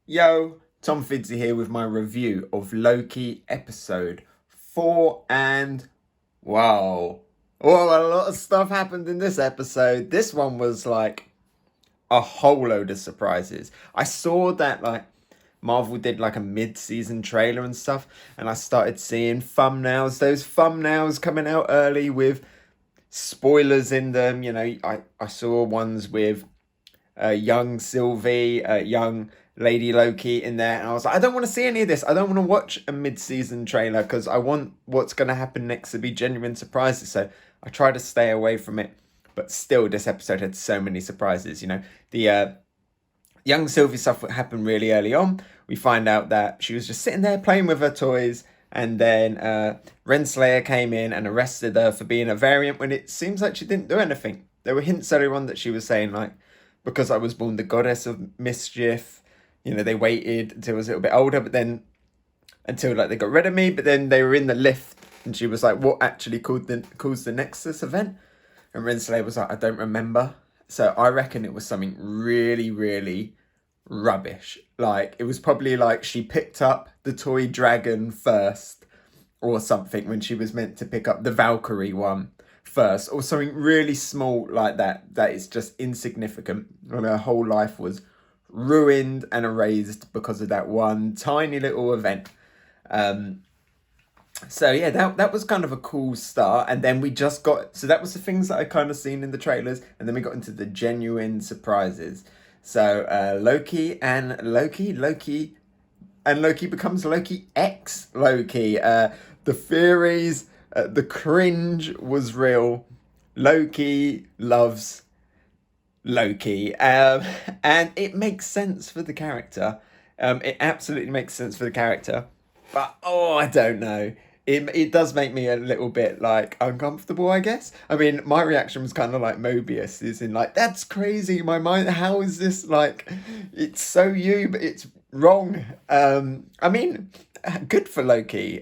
Yo, Tom Fiddzy here with my review of Loki episode 4 and wow. Oh, a lot of stuff happened in this episode. This one was like a whole load of surprises. I saw that like Marvel did like a mid-season trailer and stuff, and I started seeing thumbnails. Those thumbnails coming out early with spoilers in them. I saw ones with young Sylvie, young Lady Loki in there, and I was like, I don't want to see any of this. I don't want to watch a mid-season trailer because I want what's going to happen next to be genuine surprises. So I try to stay away from it. But still, this episode had so many surprises. The young Sylvie stuff happened really early on. We find out that she was just sitting there playing with her toys, and then Renslayer came in and arrested her for being a variant when it seems like she didn't do anything. There were hints earlier on that she was saying, like, because I was born the goddess of mischief. They waited until I was a little bit older, but then until like they got rid of me, but then they were in the lift and she was like, what actually caused the Nexus event? And Renslayer was like, I don't remember. So I reckon it was something really, really rubbish. Like, it was probably like she picked up the toy dragon first or something when she was meant to pick up the Valkyrie one first, or something really small like that is just insignificant. And her whole life was ruined and erased because of that one tiny little event. So yeah, that was kind of a cool start, and then we just got, so that was the things that I kind of seen in the trailers, and then we got into the genuine surprises. So Loki becomes Loki X Loki. The theories, the cringe was real. Loki loves Loki, and it makes sense for the character. It absolutely makes sense for the character, but I don't know. It does make me a little bit like uncomfortable, I guess. I mean, my reaction was kind of like Mobius, is in like, that's crazy. My mind, how is this like? It's so you, but it's wrong. I mean, good for Loki.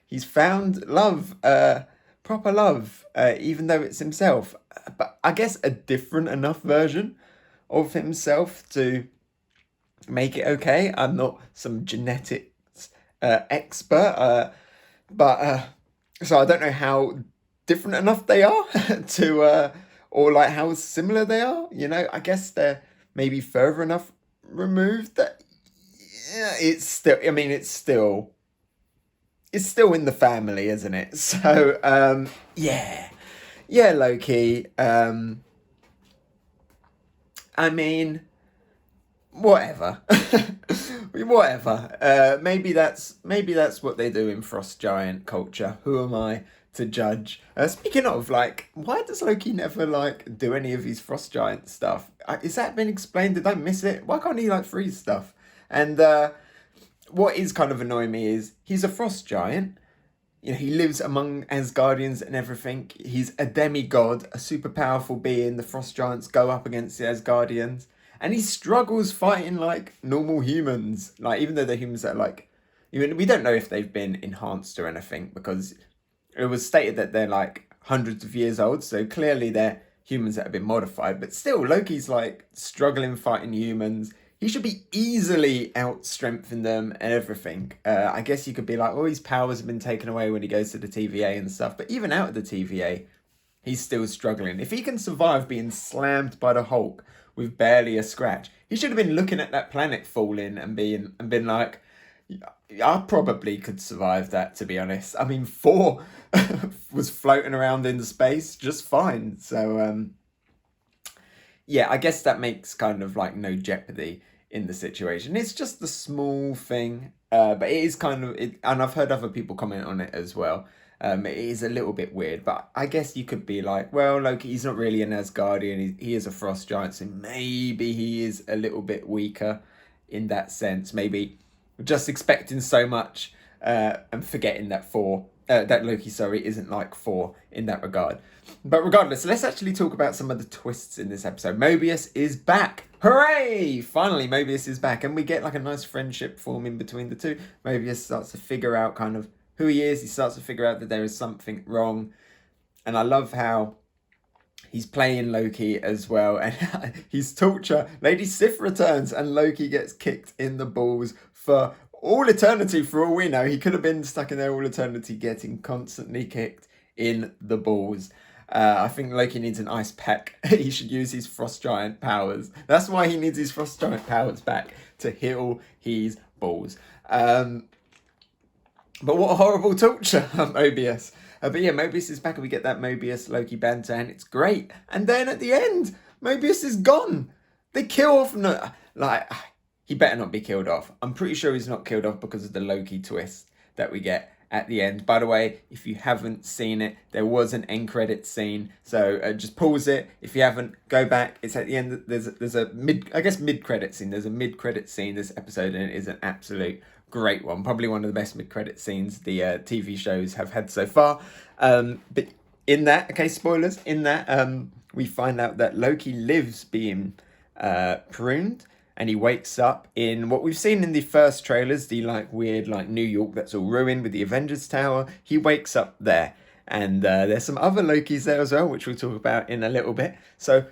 He's found love, proper love, even though it's himself. But I guess a different enough version of himself to make it okay. I'm not some genetics expert, but so I don't know how different enough they are to, or like how similar they are. I guess they're maybe further enough removed that, yeah, it's still. I mean, it's still in the family, isn't it? So, yeah, yeah, Loki. I mean, whatever, whatever. Maybe that's what they do in Frost Giant culture. Who am I to judge? Speaking of, like, why does Loki never like do any of his Frost Giant stuff? Is that been explained? Did I miss it? Why can't he like freeze stuff? And what is kind of annoying me is he's a Frost Giant. He lives among Asgardians and everything. He's a demigod, a super powerful being. The Frost Giants go up against the Asgardians, and he struggles fighting like normal humans. Like, even though they're humans that are like, even we don't know if they've been enhanced or anything, because it was stated that they're like hundreds of years old. So clearly they're humans that have been modified. But still, Loki's like struggling fighting humans. He should be easily out strengthen them and everything. I guess you could be like, oh, his powers have been taken away when he goes to the TVA and stuff. But even out of the TVA, he's still struggling. If he can survive being slammed by the Hulk with barely a scratch, he should have been looking at that planet falling and been like, I probably could survive that, to be honest. I mean, Thor was floating around in the space just fine. So yeah, I guess that makes kind of like no jeopardy in the situation. It's just a small thing, but it is kind of, and I've heard other people comment on it as well. It is a little bit weird, but I guess you could be like, well, Loki, he's not really an Asgardian. He is a frost giant, so maybe he is a little bit weaker in that sense. Maybe just expecting so much and forgetting that Loki, sorry, isn't like Thor in that regard. But regardless, let's actually talk about some of the twists in this episode. Mobius is back. Hooray! Finally, Mobius is back. And we get like a nice friendship forming between the two. Mobius starts to figure out kind of who he is. He starts to figure out that there is something wrong. And I love how He's playing Loki as well, and his torture. Lady Sif returns, and Loki gets kicked in the balls for all eternity. For all we know, he could have been stuck in there all eternity, getting constantly kicked in the balls. I think Loki needs an ice pack. He should use his frost giant powers. That's why he needs his frost giant powers back, to heal his balls. But what a horrible torture, Mobius. But yeah, Mobius is back and we get that Mobius Loki banter and it's great. And then at the end, Mobius is gone. They kill off, he better not be killed off. I'm pretty sure he's not killed off because of the Loki twist that we get at the end. By the way, if you haven't seen it, there was an end credit scene. So just pause it. If you haven't, go back. It's at the end. There's a mid credit scene. There's a mid credit scene this episode, and it is an absolute great one. Probably one of the best mid credit scenes the TV shows have had so far. But in that, okay, spoilers. In that, we find out that Loki lives being pruned. And he wakes up in what we've seen in the first trailers, the weird New York that's all ruined with the Avengers Tower. He wakes up there. And there's some other Lokis there as well, which we'll talk about in a little bit. So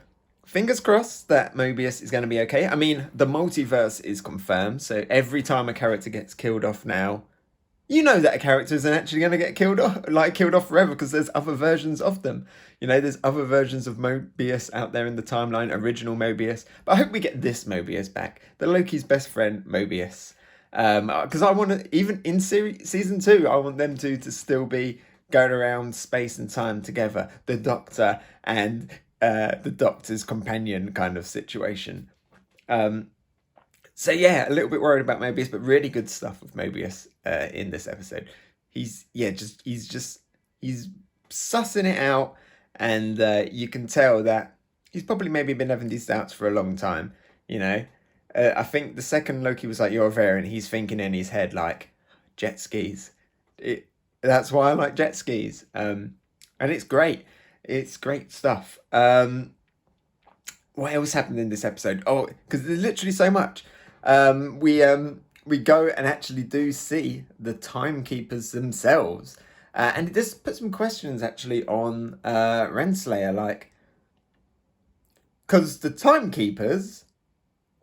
fingers crossed that Mobius is going to be okay. I mean, the multiverse is confirmed. So every time a character gets killed off now, you know that a character isn't actually going to get killed off forever, because there's other versions of them. There's other versions of Mobius out there in the timeline, original Mobius. But I hope we get this Mobius back, the Loki's best friend Mobius. Because I want to, even in season 2, I want them to still be going around space and time together. The Doctor and the Doctor's companion kind of situation. So yeah, a little bit worried about Mobius, but really good stuff with Mobius in this episode. He's sussing it out, and you can tell that he's probably maybe been having these doubts for a long time. I think the second Loki was like, "You're a variant," he's thinking in his head jet skis. That's why I like jet skis. And it's great. It's great stuff. What else happened in this episode? Oh, because there's literally so much. We go and actually do see the timekeepers themselves. And it does put some questions actually on Renslayer, because the timekeepers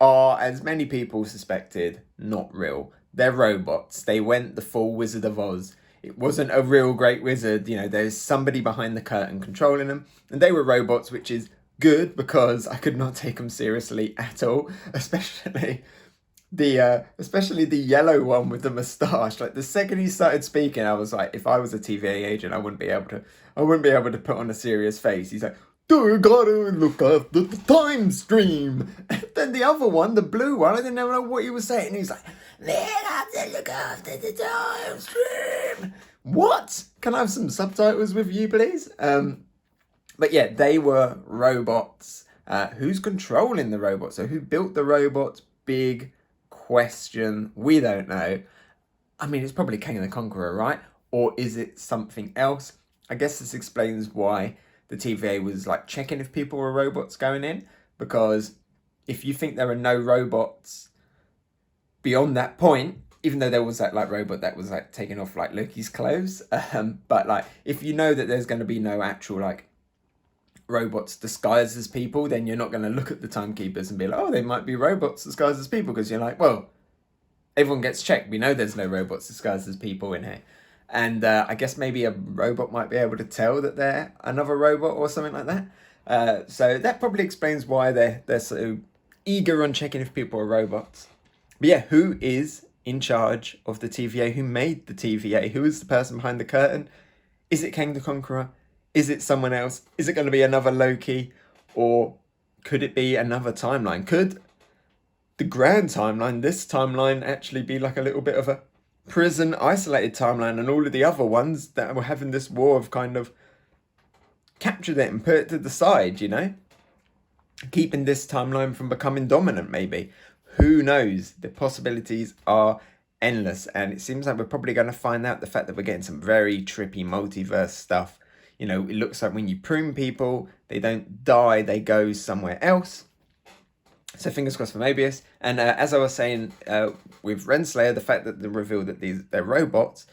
are, as many people suspected, not real. They're robots. They went the full Wizard of Oz. It wasn't a real great wizard. There's somebody behind the curtain controlling them. And they were robots, which is good, because I could not take them seriously at all, especially the yellow one with the moustache. The second he started speaking, I was like, if I was a TVA agent, I wouldn't be able to put on a serious face. He's like, "You gotta look after the time stream." And then the other one, the blue one, I didn't know what he was saying. He's like, "They have to look after the time stream." What? Can I have some subtitles with you, please? But yeah, they were robots. Who's controlling the robots? So who built the robots? Big question. We don't know. I mean, it's probably King the Conqueror, right? Or is it something else? I guess this explains why the TVA was checking if people were robots going in, because if you think there are no robots beyond that point, even though there was that robot that was taking off Loki's clothes, but if you know that there's going to be no actual robots disguised as people, then you're not going to look at the timekeepers and be like, "Oh, they might be robots disguised as people," because you're like, well, everyone gets checked. We know there's no robots disguised as people in here. And I guess maybe a robot might be able to tell that they're another robot or something like that. So that probably explains why they're so eager on checking if people are robots. But yeah, who is in charge of the TVA? Who made the TVA? Who is the person behind the curtain? Is it Kang the Conqueror? Is it someone else? Is it going to be another Loki? Or could it be another timeline? Could the grand timeline, this timeline, actually be a little bit of a prison isolated timeline, and all of the other ones that were having this war have kind of captured it and put it to the side, keeping this timeline from becoming dominant? Maybe. Who knows? The possibilities are endless, and it seems like we're probably going to find out the fact that we're getting some very trippy multiverse stuff. It looks like when you prune people, they don't die, they go somewhere else. So fingers crossed for Mobius. And as I was saying with Renslayer, the fact that they revealed that they're robots,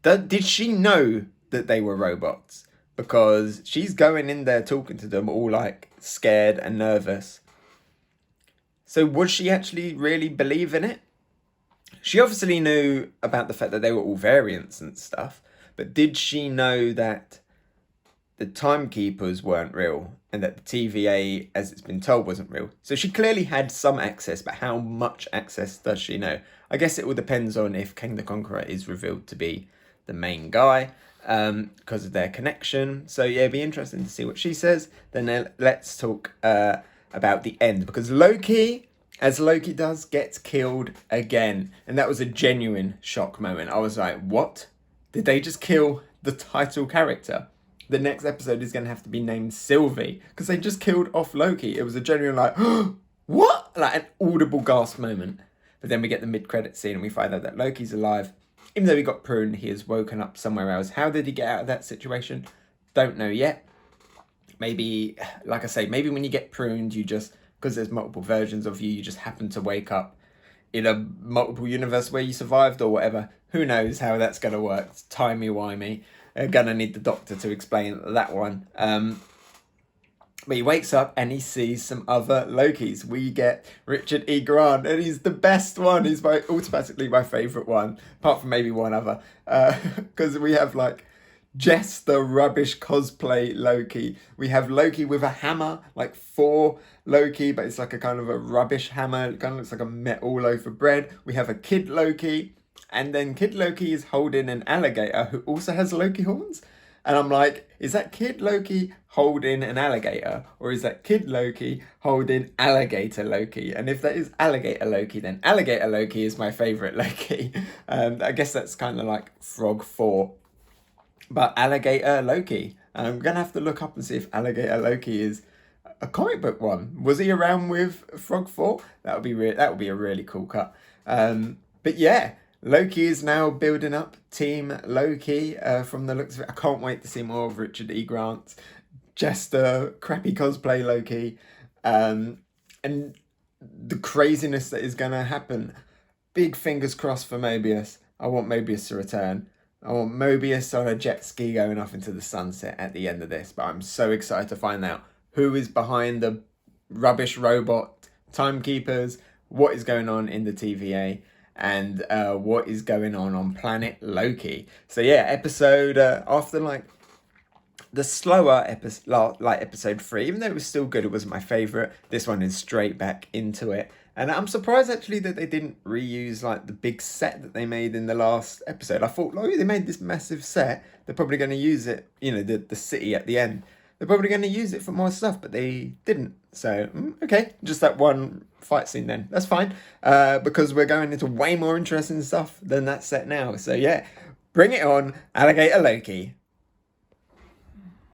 did she know that they were robots? because she's going in there talking to them all like scared and nervous. So was she actually really believe in it? She obviously knew about the fact that they were all variants and stuff, but did she know that the timekeepers weren't real and that the TVA, as it's been told, wasn't real? So she clearly had some access, but how much access does she know? I guess it all depends on if King the Conqueror is revealed to be the main guy, because of their connection. So yeah, it'd be interesting to see what she says. Then let's talk about the end, because Loki, as Loki does, gets killed again. And that was a genuine shock moment. I was like, what? Did they just kill the title character? The next episode is going to have to be named Sylvie, because they just killed off Loki. It was a genuine like, what? Like an audible gasp moment. But then we get the mid-credit scene and we find out that Loki's alive. Even though he got pruned, he has woken up somewhere else. How did he get out of that situation? Don't know yet. Maybe, like I say, maybe when you get pruned, you just, because there's multiple versions of you, you just happen to wake up in a multiple universe where you survived or whatever. Who knows how that's going to work? It's timey-wimey. Gonna need the doctor to explain that one. But he wakes up and he sees some other Lokis. We get Richard E. Grant, and he's the best one. He's automatically my favourite one, apart from maybe one other. Because we have like Jess, the rubbish cosplay Loki. We have Loki with a hammer, like Thor Loki, but it's like a kind of a rubbish hammer. It kind of looks like a metal loaf of bread. We have a Kid Loki. And then Kid Loki is holding an alligator who also has Loki horns. And I'm like, is that Kid Loki holding an alligator? Or is that Kid Loki holding Alligator Loki? And if that is Alligator Loki, then Alligator Loki is my favourite Loki. I guess that's kind of like Frog 4. But Alligator Loki. I'm going to have to look up and see if Alligator Loki is a comic book one. Was he around with Frog 4? That would be a really cool cut. But yeah. Loki is now building up Team Loki from the looks of it. I can't wait to see more of Richard E. Grant, just a crappy cosplay Loki, and the craziness that is going to happen. Big fingers crossed for Mobius. I want Mobius to return. I want Mobius on a jet ski going off into the sunset at the end of this. But I'm so excited to find out who is behind the rubbish robot timekeepers, what is going on in the TVA, and what is going on planet Loki. So yeah, episode after like the slower episode, like episode 3, even though it was still good, it wasn't my favourite. This one is straight back into it. And I'm surprised actually that they didn't reuse like the big set that they made in the last episode. I thought, they made this massive set. They're probably going to use it, the city at the end. They're probably going to use it for more stuff, but they didn't. So, okay, just that one fight scene then. That's fine, because we're going into way more interesting stuff than that set now. So yeah, bring it on, Alligator Loki.